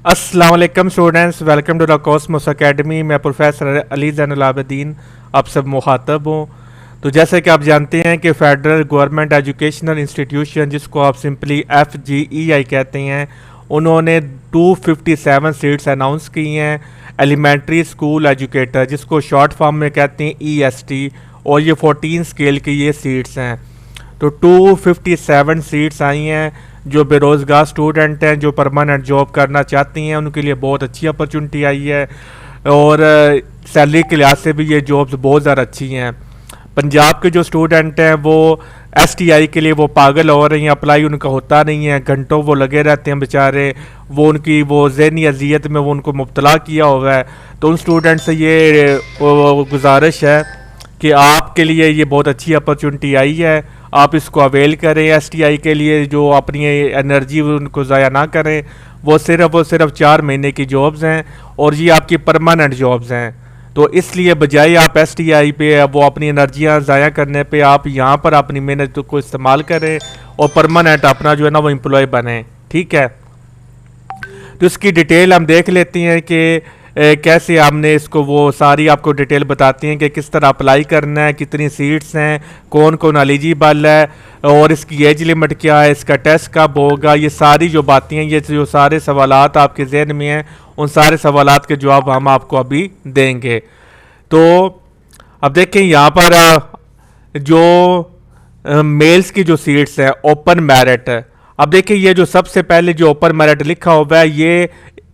अस्सलाम वालेकुम students, welcome to the Cosmos Academy. मैं प्रोफेसर अली ज़ैनुल आबिदीन आप सब मुखातब हूँ। तो जैसे कि आप जानते हैं कि फेडरल गवर्नमेंट एजुकेशनल इंस्टीट्यूशन, जिसको आप सिंपली FGEI कहते हैं, उन्होंने 257 सीट्स अनाउंस की हैं एलिमेंट्री स्कूल एजुकेटर, जिसको शॉर्ट फॉर्म में कहते हैं EST, और ये 14 स्केल की ये सीट्स हैं। तो 257 सीट्स आई हैं। जो बेरोज़गार स्टूडेंट हैं, जो परमानेंट जॉब करना चाहती हैं, उनके लिए बहुत अच्छी अपॉर्चुनिटी आई है और सैलरी के लिहाज से भी ये जॉब्स बहुत ज़्यादा अच्छी हैं। पंजाब के जो स्टूडेंट हैं वो STI के लिए वो पागल हो रही हैं, अप्लाई उनका होता नहीं है, घंटों वो लगे रहते हैं बेचारे, वो उनकी वो ज़हनी अजियत में वो उनको मुब्तला किया हुआ है। तो उन स्टूडेंट से ये गुजारिश है कि आपके लिए ये बहुत अच्छी अपॉर्चुनिटी आई है, आप इसको अवेल करें। STI के लिए जो अपनी एनर्जी उनको ज़ाया ना करें। वो सिर्फ 4 महीने की जॉब्स हैं और ये आपकी परमानेंट जॉब्स हैं। तो इसलिए बजाय आप STI पे वो अपनी एनर्जियाँ ज़ाया करने पे आप यहाँ पर अपनी मेहनत को इस्तेमाल करें और परमानेंट अपना जो है ना वो एम्प्लॉय बने। ठीक है, तो इसकी डिटेल हम देख लेते हैं कि कैसे हमने इसको वो सारी आपको डिटेल बताती हैं कि किस तरह अप्लाई करना है, कितनी सीट्स हैं, कौन कौन एलिजिबल है और इसकी एज लिमिट क्या है, इसका टेस्ट कब होगा। ये सारी जो बातें हैं, ये जो सारे सवालात आपके जहन में हैं, उन सारे सवालात के जवाब हम आपको अभी देंगे। तो अब देखें यहाँ पर जो मेल्स की जो सीट्स हैं ओपन मेरिट। अब देखिए ये जो सबसे पहले जो ओपन मेरिट लिखा हुआ है ये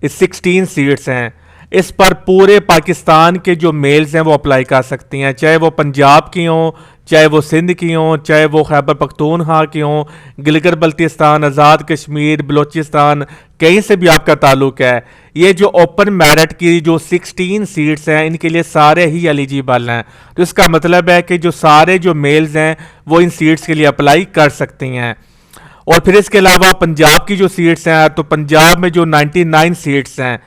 16 सीट्स हैं। इस पर पूरे पाकिस्तान के जो मेल्स हैं वो अप्लाई कर सकती हैं, चाहे वो पंजाब की हों, चाहे वो सिंध की हों, चाहे वो खैबर पख्तूनख्वा की हों, गिलगित बल्तिस्तान, आज़ाद कश्मीर, बलोचिस्तान, कहीं से भी आपका ताल्लुक है। ये जो ओपन मेरिट की जो 16 सीट्स हैं, इनके लिए सारे ही एलिजिबल हैं। तो इसका मतलब है कि जो सारे जो मेल्स हैं वो इन सीट्स के लिए अप्लाई कर सकती हैं। और फिर इसके अलावा पंजाब की जो सीट्स हैं, तो पंजाब में जो 99 सीट्स हैं,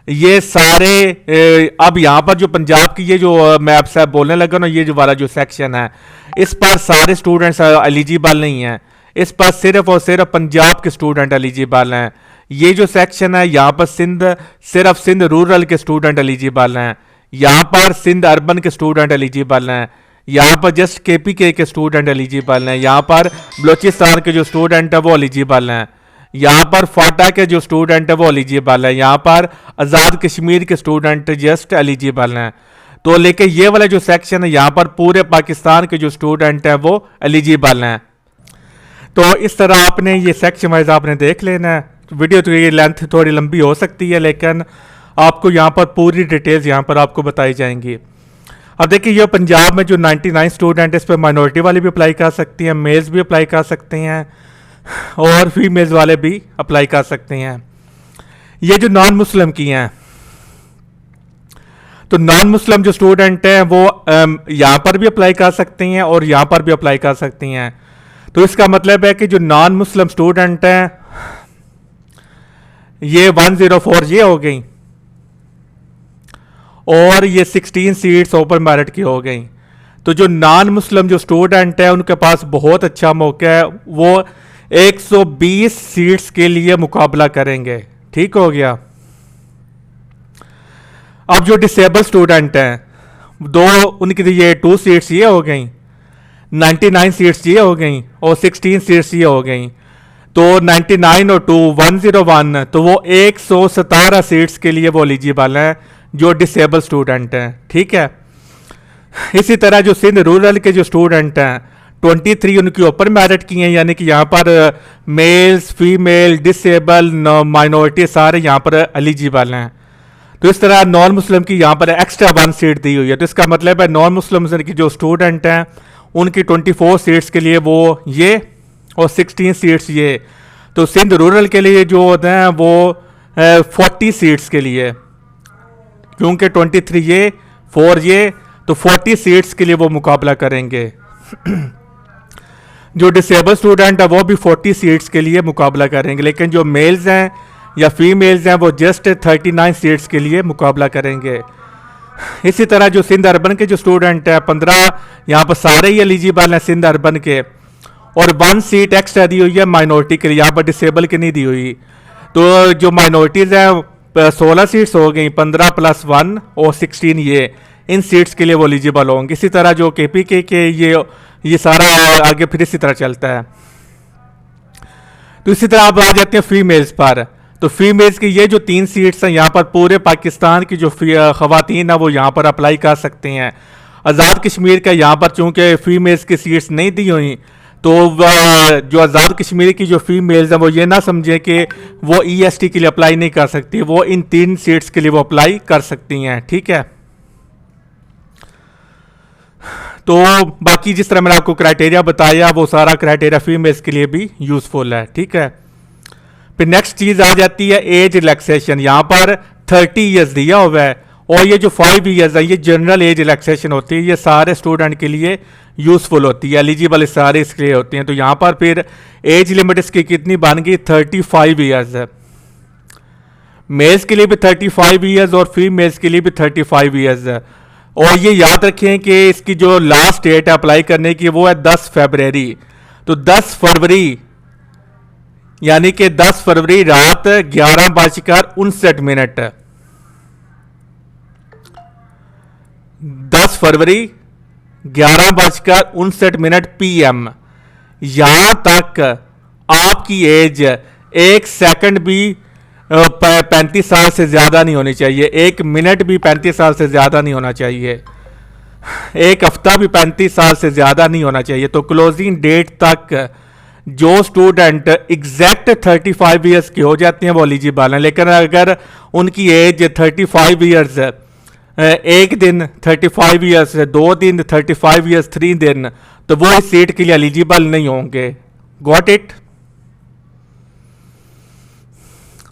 ये सारे अब यहाँ पर जो पंजाब की ये जो मैं आपसे बोलने लगा ना, ये जो वाला जो सेक्शन है, इस पर सारे स्टूडेंट्स एलिजिबल नहीं हैं। इस पर सिर्फ और सिर्फ पंजाब के स्टूडेंट एलिजिबल हैं। ये जो सेक्शन है यहाँ पर सिर्फ सिंध रूरल के स्टूडेंट एलिजिबल हैं। यहाँ पर सिंध अर्बन के स्टूडेंट एलिजिबल हैं। यहाँ पर जस्ट KPK के स्टूडेंट एलिजिबल हैं। यहाँ पर बलोचिस्तान के जो स्टूडेंट है वो एलिजिबल हैं। यहाँ पर फाटा के जो स्टूडेंट है वो एलिजिबल है। यहाँ पर आज़ाद कश्मीर के स्टूडेंट जस्ट एलिजिबल हैं। तो लेकिन ये वाला जो सेक्शन है, यहाँ पर पूरे पाकिस्तान के जो स्टूडेंट हैं वो एलिजिबल हैं। तो इस तरह आपने ये सेक्शन वाइज आपने देख लेना है। वीडियो तो ये लेंथ थोड़ी लंबी हो सकती है, लेकिन आपको यहाँ पर पूरी डिटेल्स यहाँ पर आपको बताई जाएंगी। अब देखिए ये पंजाब में जो 99 स्टूडेंट है, इस पर माइनॉरिटी वाले भी अप्लाई कर सकती हैं, मेल्स भी अप्लाई कर सकते हैं और फीमेल्स वाले भी अप्लाई कर सकते हैं। ये जो नॉन मुस्लिम की हैं, तो नॉन मुस्लिम जो स्टूडेंट हैं वो यहाँ पर भी अप्लाई कर सकते हैं और यहाँ पर भी अप्लाई कर सकती हैं। तो इसका मतलब है कि जो नॉन मुस्लिम स्टूडेंट हैं ये 104 ये हो गई और ये 16 सीट्स ओपन मेरिट की हो गई। तो जो नॉन मुस्लिम जो स्टूडेंट है उनके पास बहुत अच्छा मौका है, वो 120 सीट्स के लिए मुकाबला करेंगे। ठीक हो गया। अब जो डिसेबल स्टूडेंट हैं उनकी ये 2 सीट्स ये हो गई, 99 सीट्स ये हो गई और 16 सीट्स ये हो गई। तो 99 और 2 101, तो वो 117 सीट्स के लिए वो एलिजिबल हैं जो डिसेबल स्टूडेंट हैं। ठीक है। इसी तरह जो सिंध रूरल के जो स्टूडेंट हैं 23 उनकी ओपन मेरिट की हैं, यानी कि यहाँ पर मेल्स, फीमेल, डिसेबल, माइनॉरिटी सारे यहाँ पर एलिजिबल हैं। तो इस तरह नॉन मुस्लिम की यहाँ पर एक्स्ट्रा 1 सीट दी हुई है। तो इसका मतलब है नॉन मुस्लिम की जो स्टूडेंट हैं उनकी 24 सीट्स के लिए वो ये और 16 सीट्स ये। तो सिंध रूरल के लिए जो होते हैं वो 40 सीट्स के लिए, क्योंकि 23 ये 4 ये, तो 40 सीट्स के लिए वो मुकाबला करेंगे। जो डिसेबल स्टूडेंट है वो भी 40 सीट्स के लिए मुकाबला करेंगे, लेकिन जो मेल्स हैं या फीमेल्स हैं वो जस्ट 39 सीट्स के लिए मुकाबला करेंगे। इसी तरह जो सिंध अर्बन के जो स्टूडेंट हैं 15 यहाँ पर सारे ही एलिजिबल हैं सिंध अर्बन के, और 1 सीट एक्स्ट्रा दी हुई है माइनॉरिटी के लिए, यहाँ पर डिसेबल की नहीं दी हुई। तो जो माइनॉरिटीज़ हैं 16 सीट्स हो गई, 15 + 1 और 16, ये इन सीट्स के लिए वो एलिजिबल होंगे। इसी तरह जो KPK के ये सारा आगे फिर इसी तरह चलता है। तो इसी तरह आप आ जाते हैं फीमेल्स पर। तो फीमेल्स की ये जो 3 सीट्स हैं, यहाँ पर पूरे पाकिस्तान की जो खवातीन है वो यहाँ पर अप्लाई कर सकते हैं। आज़ाद कश्मीर का यहाँ पर चूंकि फीमेल्स की सीट्स नहीं दी हुई, तो जो आज़ाद कश्मीर की जो फीमेल्स हैं वो ये ना समझें कि वो EST के लिए अप्लाई नहीं कर सकती, वो इन 3 सीट्स के लिए वो अप्लाई कर सकती हैं। ठीक है, तो बाकी जिस तरह मैंने आपको क्राइटेरिया बताया वो सारा क्राइटेरिया फीमेल्स के लिए भी यूजफुल है। ठीक है, फिर नेक्स्ट चीज आ जाती है एज रिलैक्सेशन। यहाँ पर 30 ईयर्स दिया हुआ है और ये जो 5 ईयर्स है ये जनरल एज रिलैक्सेशन होती है, ये सारे स्टूडेंट के लिए यूजफुल होती है, एलिजिबल सारे इसके लिए होते हैं। तो यहाँ पर फिर एज लिमिट इसकी कितनी बन गई, 35 ईयर्स है। मेल्स के लिए भी 35 ईयर्स और फीमेल्स के लिए भी 35 ईयर्स है। और ये याद रखें कि इसकी जो लास्ट डेट है अप्लाई करने की वो है 10 फरवरी। तो 10 फरवरी यानी कि 10 फरवरी रात 11:59, 10 फरवरी 11:59 PM, यहां तक आपकी एज 1 सेकंड भी 35 साल से ज्यादा नहीं होनी चाहिए, 1 मिनट भी 35 साल से ज्यादा नहीं होना चाहिए, 1 हफ्ता भी 35 साल से ज्यादा नहीं होना चाहिए। तो क्लोजिंग डेट तक जो स्टूडेंट एग्जैक्ट 35 ईयर्स के हो जाते हैं वो एलिजिबल हैं। लेकिन अगर उनकी एज 35 ईयर्स, 1 दिन 35 ईयर्स, 2 दिन 35 ईयर्स, 3 दिन, तो वो इस सीट के लिए एलिजिबल नहीं होंगे। Got it?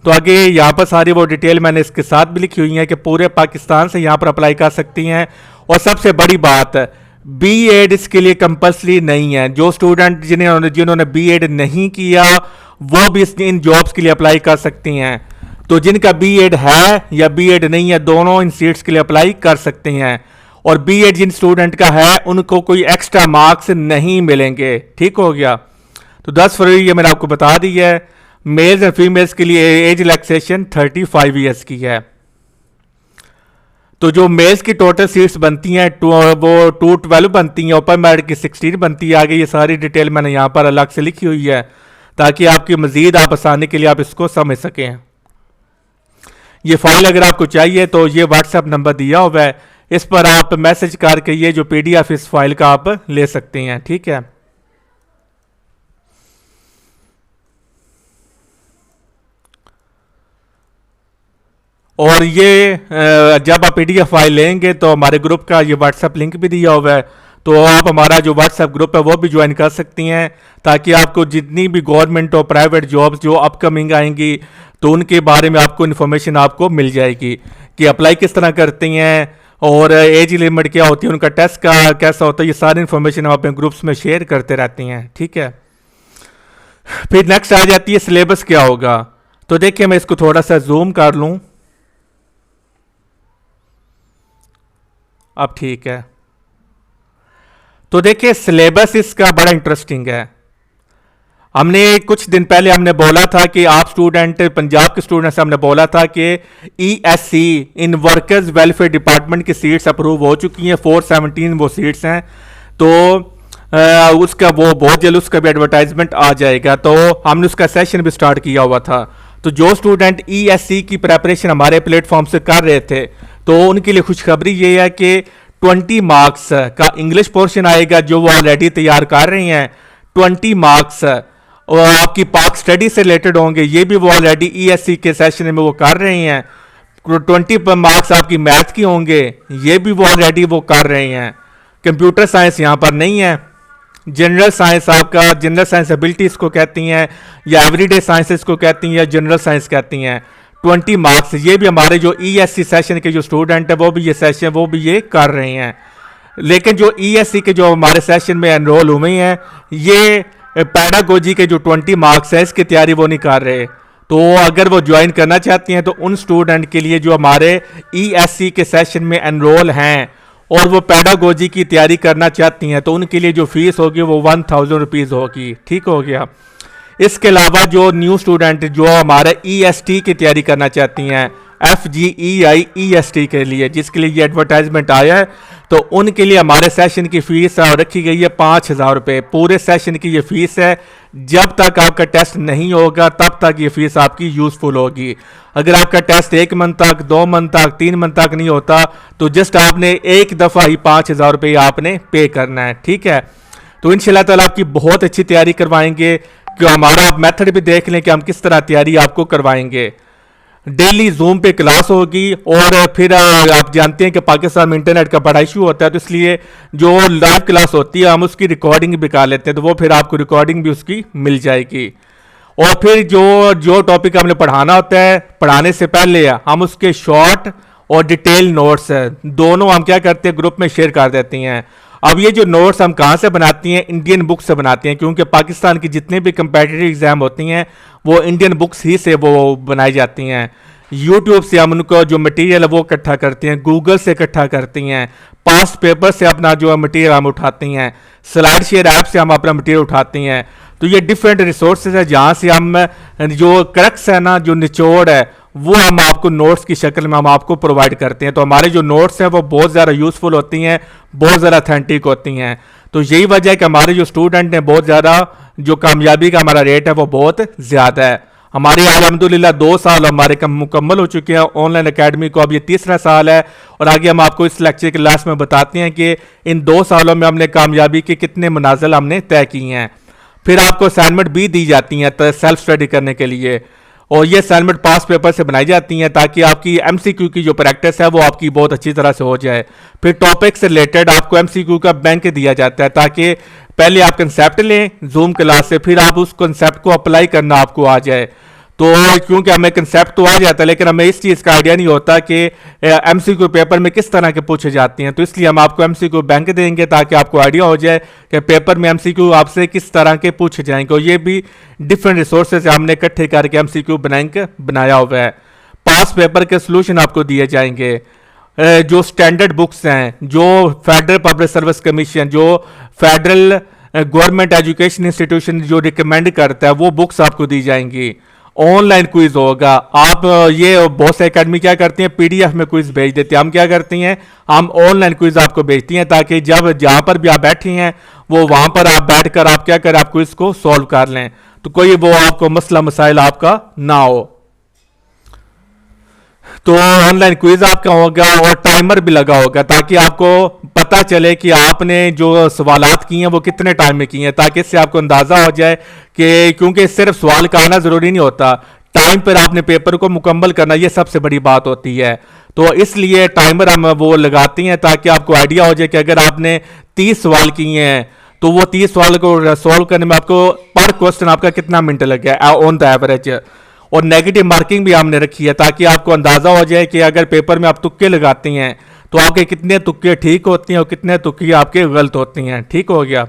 तो आगे यहाँ पर सारी वो डिटेल मैंने इसके साथ भी लिखी हुई है कि पूरे पाकिस्तान से यहाँ पर अप्लाई कर सकती हैं। और सबसे बड़ी बात, B.Ed इसके लिए कंपल्सरी नहीं है। जो स्टूडेंट जिन्होंने B.Ed नहीं किया वो भी इन जॉब्स के लिए अप्लाई कर सकती हैं। तो जिनका B.Ed है या B.Ed नहीं है, दोनों इन सीट्स के लिए अप्लाई कर सकते हैं। और B.Ed जिन स्टूडेंट का है उनको कोई एक्स्ट्रा मार्क्स नहीं मिलेंगे। ठीक हो गया? तो 10 फरवरी ये मैंने आपको बता दी है। मेल्स और फीमेल्स के लिए एज रिलैक्सेशन 35 ईयर्स की है। तो जो मेल्स की टोटल सीट्स बनती हैं वो 212 बनती हैं, ओपन मेरिट की 16 बनती है। आगे ये सारी डिटेल मैंने यहाँ पर अलग से लिखी हुई है ताकि आपकी मजीद आप आसानी के लिए आप इसको समझ सकें। ये फाइल अगर आपको चाहिए तो ये व्हाट्सएप नंबर दिया हुआ है, इस पर आप मैसेज करके ये जो PDF इस फाइल का आप ले सकते हैं। ठीक है, और ये जब आप PDF फाइल लेंगे तो हमारे ग्रुप का ये व्हाट्सएप लिंक भी दिया हुआ है, तो आप हमारा जो व्हाट्सएप ग्रुप है वो भी ज्वाइन कर सकती हैं ताकि आपको जितनी भी गवर्नमेंट और प्राइवेट जॉब्स जो अपकमिंग आएंगी तो उनके बारे में आपको इन्फॉर्मेशन आपको मिल जाएगी कि अप्लाई किस तरह करती हैं और एज लिमिट क्या होती है, उनका टेस्ट का कैसा होता है। ये सारी इन्फॉर्मेशन हम अपने ग्रुप्स में शेयर करते रहते हैं। ठीक है, फिर नेक्स्ट आ जाती है सिलेबस क्या होगा। तो देखिए मैं इसको थोड़ा सा जूम कर लूँ। अब ठीक है, तो देखिए सिलेबस इसका बड़ा इंटरेस्टिंग है। हमने कुछ दिन पहले हमने बोला था कि आप स्टूडेंट, पंजाब के स्टूडेंट से हमने बोला था कि ESC in workers welfare department की सीट्स अप्रूव हो चुकी हैं, 417 वो सीट्स हैं। तो उसका वो बहुत जल्द उसका भी एडवर्टाइजमेंट आ जाएगा। तो हमने उसका सेशन भी स्टार्ट किया हुआ था। तो जो स्टूडेंट ESC की प्रेपरेशन हमारे प्लेटफॉर्म से कर रहे थे तो उनके लिए खुशखबरी ये है कि 20 मार्क्स का इंग्लिश पोर्शन आएगा जो वो ऑलरेडी तैयार कर रही हैं। 20 मार्क्स और आपकी पाक स्टडी से रिलेटेड होंगे, ये भी वो ऑलरेडी ESC के सेशन में वो कर रही हैं। 20 मार्क्स आपकी मैथ की होंगे, ये भी वो ऑलरेडी वो कर रहे हैं। कंप्यूटर साइंस यहाँ पर नहीं है। जनरल साइंस, आपका जनरल साइंस एबिलिटीज को कहती हैं या एवरीडे साइंसेस को कहती हैं या जनरल साइंस कहती हैं। 20 मार्क्स ये भी हमारे जो ESC सेशन के जो स्टूडेंट है वो भी ये सेशन वो भी ये कर रहे हैं। लेकिन जो ESC के जो हमारे सेशन में एनरोल हुए हैं ये पैडागोजी के जो 20 मार्क्स है इसकी तैयारी वो नहीं कर रहे। तो अगर वो ज्वाइन करना चाहती हैं तो उन स्टूडेंट के लिए जो हमारे ESC के सेशन में एनरोल हैं और वो पैडागोजी की तैयारी करना चाहती हैं तो उनके लिए जो फीस होगी वो 1000 रुपीज़ होगी। ठीक हो गया। इसके अलावा जो न्यू स्टूडेंट जो हमारे EST की तैयारी करना चाहती हैं, FGEIEST के लिए, जिसके लिए ये एडवर्टाइजमेंट आया है, तो उनके लिए हमारे सेशन की फीस रखी गई है 5,000 रुपये। पूरे सेशन की ये फीस है। जब तक आपका टेस्ट नहीं होगा तब तक ये फीस आपकी यूजफुल होगी। अगर आपका टेस्ट 1 मंथ तक, 2 मंथ तक, 3 मंथ तक नहीं होता तो जस्ट आपने एक दफ़ा ही 5,000 रुपये आपने पे करना है, ठीक है। तो इंशाल्लाह ताला आपकी बहुत अच्छी तैयारी करवाएंगे, कि हमारा आप मेथड भी देख लें कि हम किस तरह तैयारी आपको करवाएंगे। डेली जूम पे क्लास होगी, और फिर आप जानते हैं कि पाकिस्तान में इंटरनेट का बड़ा इशू होता है, तो इसलिए जो लाइव क्लास होती है हम उसकी रिकॉर्डिंग भी कर लेते हैं, तो वो फिर आपको रिकॉर्डिंग भी उसकी मिल जाएगी। और फिर जो टॉपिक हमने पढ़ाना होता है, पढ़ाने से पहले हम उसके शॉर्ट और डिटेल नोट्स दोनों हम क्या करते हैं, ग्रुप में शेयर कर देते हैं। अब ये जो नोट्स हम कहाँ से बनाती हैं, इंडियन बुक्स से बनाती हैं, क्योंकि पाकिस्तान की जितने भी कंपेटिटिव एग्जाम होती हैं वो इंडियन बुक्स ही से वो बनाई जाती हैं। यूट्यूब से हम उनको जो मटेरियल है वो इकट्ठा करते हैं, गूगल से इकट्ठा करती हैं, पास्ट पेपर से अपना जो मटेरियल हम उठाती हैं, स्लाइड शेयर ऐप से हम अपना मटेरियल उठाती हैं। तो ये डिफरेंट रिसोर्सेज है जहाँ से हम जो क्रक्स है ना, जो निचोड़ है, वो हम आपको नोट्स की शक्ल में हम आपको प्रोवाइड करते हैं। तो हमारे जो नोट्स हैं वो बहुत ज़्यादा यूज़फुल होती हैं, बहुत ज़्यादा अथेंटिक होती हैं। तो यही वजह है कि हमारे जो स्टूडेंट हैं बहुत ज़्यादा जो कामयाबी का हमारा रेट है वो बहुत ज़्यादा है। हमारे अल्हम्दुलिल्लाह 2 साल हमारे मुकम्मल हो चुके हैं ऑनलाइन एकेडमी को, अब ये तीसरा साल है। और आगे हम आपको इस लेक्चर के लास्ट में बताते हैं कि इन 2 सालों में हमने कामयाबी के कितने मनाजिल हमने तय किए हैं। फिर आपको असाइनमेंट भी दी जाती हैं सेल्फ स्टडी करने के लिए, और ये असाइनमेंट पास पेपर से बनाई जाती हैं ताकि आपकी एमसीक्यू की जो प्रैक्टिस है वो आपकी बहुत अच्छी तरह से हो जाए। फिर टॉपिक से रिलेटेड आपको एमसीक्यू का बैंक दिया जाता है, ताकि पहले आप कंसेप्ट लें जूम क्लास से, फिर आप उस कंसेप्ट को अप्लाई करना आपको आ जाए। तो क्योंकि हमें कंसेप्ट तो आ जाता है, लेकिन हमें इस चीज़ का आइडिया नहीं होता कि एमसीक्यू पेपर में किस तरह के पूछे जाते हैं। तो इसलिए हम आपको एमसीक्यू बैंक देंगे ताकि आपको आइडिया हो जाए कि पेपर में एमसीक्यू आपसे किस तरह के पूछे जाएंगे। और ये भी डिफरेंट रिसोर्सेज हमने इकट्ठे करके एमसीक्यू बैंक बनाया हुआ है। पास पेपर के सोल्यूशन आपको दिए जाएंगे, जो स्टैंडर्ड बुक्स हैं, जो फेडरल पब्लिक सर्विस कमीशन, जो फेडरल गवर्नमेंट एजुकेशन इंस्टीट्यूशन जो रिकमेंड करता है वो बुक्स आपको दी जाएंगी। ऑनलाइन क्विज होगा। आप ये बहुत से एकेडमी क्या करती हैं, पीडीएफ में क्विज भेज देते हैं, हम क्या करती हैं, हम ऑनलाइन क्विज आपको भेजती हैं ताकि जब जहां पर भी आप बैठे हैं वो वहां पर आप बैठकर आप क्या करें, आप क्विज को सॉल्व कर लें, तो कोई वो आपको मसला मसाइल आपका ना हो। तो ऑनलाइन क्विज आपका होगा और टाइमर भी लगा होगा ताकि आपको पता चले कि आपने जो सवालात किए हैं वो कितने टाइम में किए हैं, ताकि इससे आपको अंदाजा हो जाए कि क्योंकि सिर्फ सवाल का आना जरूरी नहीं होता, टाइम पर आपने पेपर को मुकम्मल करना ये सबसे बड़ी बात होती है। तो इसलिए टाइमर हम वो लगाते हैं ताकि आपको आइडिया हो जाए कि अगर आपने 30 सवाल किए हैं तो वो 30 सवाल को सॉल्व करने में आपको पर क्वेश्चन आपका कितना मिनट लग गया ऑन द एवरेज। और नेगेटिव मार्किंग भी हमने रखी है ताकि आपको अंदाजा हो जाए कि अगर पेपर में आप तुक्के लगाते हैं तो आपके कितने तुक्के ठीक होते हैं और कितने तुक्के आपके गलत होते हैं। ठीक हो गया।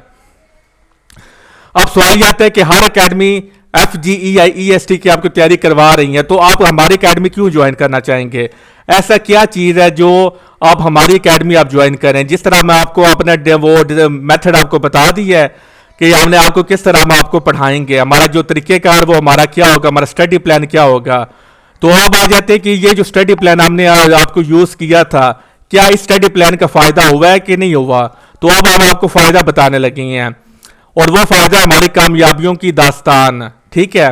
अब सवाल यह आता है कि हर एकेडमी FGEIEST की आपको तैयारी करवा रही है, तो आप हमारी एकेडमी क्यों ज्वाइन करना चाहेंगे? ऐसा क्या चीज़ है जो आप हमारी एकेडमी आप ज्वाइन करें? जिस तरह मैं आपको अपना वो मेथड आपको बता दी है कि हमने आपको किस तरह हम आपको पढ़ाएंगे, हमारा जो तरीक़ेकार वो हमारा क्या होगा, हमारा स्टडी प्लान क्या होगा। तो अब आ जाते हैं कि ये जो स्टडी प्लान हमने आपको यूज़ किया था, क्या इस स्टडी प्लान का फ़ायदा हुआ है कि नहीं हुआ? तो अब हम आपको फ़ायदा बताने लगे हैं, और वो फ़ायदा हमारी कामयाबियों की दास्तान। ठीक है।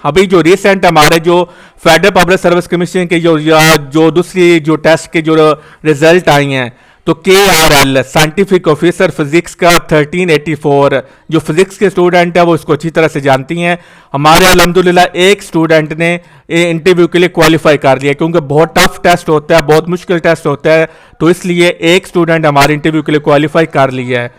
अभी जो रिसेंट हमारे जो फेडरल पब्लिक सर्विस कमीशन के जो दूसरी जो टेस्ट के जो रिजल्ट आई हैं, तो KRL साइंटिफिक ऑफिसर फिजिक्स का 1384, जो फिजिक्स के स्टूडेंट है वो इसको अच्छी तरह से जानती हैं। हमारे अल्हम्दुलिल्लाह एक स्टूडेंट ने इंटरव्यू के लिए क्वालिफाई कर लिया, क्योंकि बहुत टफ टेस्ट होता है, बहुत मुश्किल टेस्ट होता है, तो इसलिए एक स्टूडेंट हमारे इंटरव्यू के लिए क्वालिफाई कर लिया है।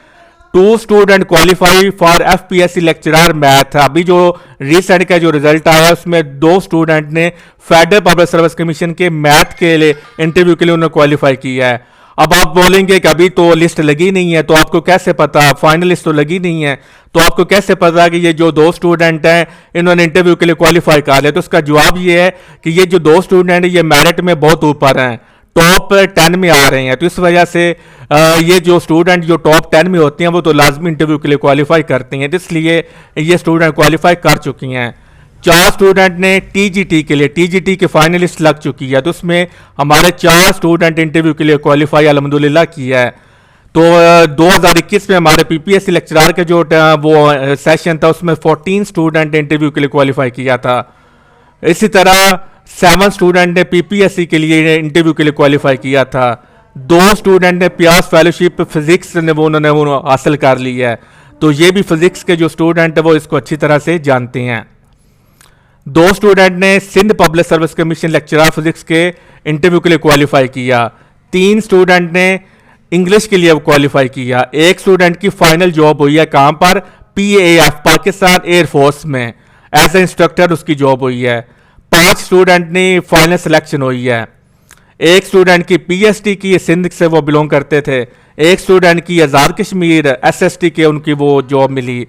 2 student qualify for FPSC lecturer math. अभी जो रिसेंट का जो रिजल्ट आया उसमें 2 स्टूडेंट ने फेडरल पब्लिक सर्विस कमीशन के मैथ के लिए इंटरव्यू के लिए उन्होंने क्वालिफाई किया है। अब आप बोलेंगे कि अभी तो लिस्ट लगी नहीं है, तो आपको कैसे पता, फाइनल लिस्ट तो लगी नहीं है, तो आपको कैसे पता कि ये जो 2 स्टूडेंट हैं इन्होंने इंटरव्यू के लिए क्वालिफाई कर लिया? तो उसका जवाब ये है कि ये जो 2 स्टूडेंट हैं ये मेरिट में बहुत ऊपर हैं, टॉप 10 में आ रहे हैं। तो इस वजह से ये जो स्टूडेंट जो टॉप 10 में होते हैं वो तो लाजमी इंटरव्यू के लिए क्वालिफाई करते हैं, तो इसलिए ये स्टूडेंट क्वालिफाई कर चुकी हैं। 4 स्टूडेंट ने टीजीटी के लिए, टीजीटी के फाइनलिस्ट लग चुकी है, तो उसमें हमारे 4 स्टूडेंट इंटरव्यू के लिए क्वालिफाई अल्हम्दुलिल्लाह किया है। तो 2021 में हमारे पीपीएससी लेक्चरर के जो वो सेशन था उसमें 14 स्टूडेंट इंटरव्यू के लिए क्वालिफाई किया था। इसी तरह 7 स्टूडेंट ने पीपीएससी के लिए इंटरव्यू के लिए क्वालिफाई किया था। 2 स्टूडेंट ने पियास फेलोशिप फिजिक्स ने उन्होंने हासिल कर ली है। तो ये भी फिजिक्स के जो स्टूडेंट है वो इसको अच्छी तरह से जानते हैं। 2 स्टूडेंट ने Sindh public service commission lecturer physics के इंटरव्यू के लिए क्वालिफाई किया। 3 स्टूडेंट ने इंग्लिश के लिए क्वालिफाई किया। 1 स्टूडेंट की फाइनल जॉब हुई है कहां पर, पीएएफ पाकिस्तान एयरफोर्स में एज ए इंस्ट्रक्टर उसकी जॉब हुई है। 5 स्टूडेंट ने फाइनल सिलेक्शन हुई है। 1 स्टूडेंट की पीएचडी की, सिंध से वो बिलोंग करते थे। 1 स्टूडेंट की आज़ाद कश्मीर एसएसटी के उनकी वो जॉब मिली।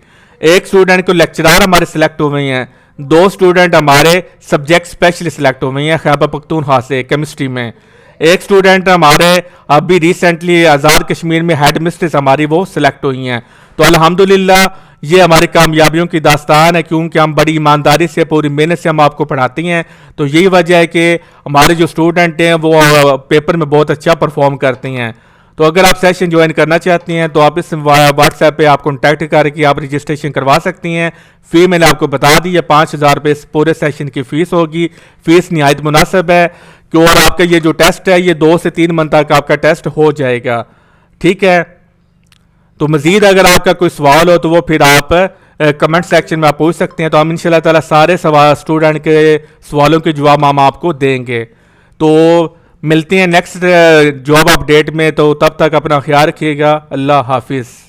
1 स्टूडेंट को लेक्चरर हमारे सिलेक्ट हुए हैं। 2 स्टूडेंट हमारे सब्जेक्ट स्पेशलिस्ट सिलेक्ट हुए हैं खैबर पख्तूनख्वा से केमिस्ट्री में। 1 स्टूडेंट हमारे अभी रिसेंटली आज़ाद कश्मीर में हेड मिस्ट्रेस हमारी वो सिलेक्ट हुई हैं। तो अल्हम्दुलिल्लाह ये हमारी कामयाबियों की दास्तान है, क्योंकि हम बड़ी ईमानदारी से, पूरी मेहनत से हम आपको पढ़ाते हैं। तो यही वजह है कि हमारे जो स्टूडेंट हैं वो पेपर में बहुत अच्छा परफॉर्म करते हैं। तो अगर आप सेशन ज्वाइन करना चाहती हैं तो आप इस व्हाट्सएप पे आप कॉन्टैक्ट करके आप रजिस्ट्रेशन करवा सकती हैं। फ़ी मैंने आपको बता दी है, 5,000 रुपये इस पूरे सेशन की फ़ीस होगी। फ़ीस निहायत मुनासिब है कि, और आपका ये जो टेस्ट है ये 2 से 3 मंथ तक आपका टेस्ट हो जाएगा। ठीक है, तो मज़ीद अगर आपका कोई सवाल हो तो वो फिर आप कमेंट सेक्शन में आप पूछ सकते हैं। तो हम इंशाल्लाह ताला सारे सवाल स्टूडेंट के सवालों के जवाब हम आपको देंगे। तो मिलते हैं नेक्स्ट जॉब अपडेट में, तो तब तक अपना ख्याल रखिएगा। अल्लाह हाफिज़।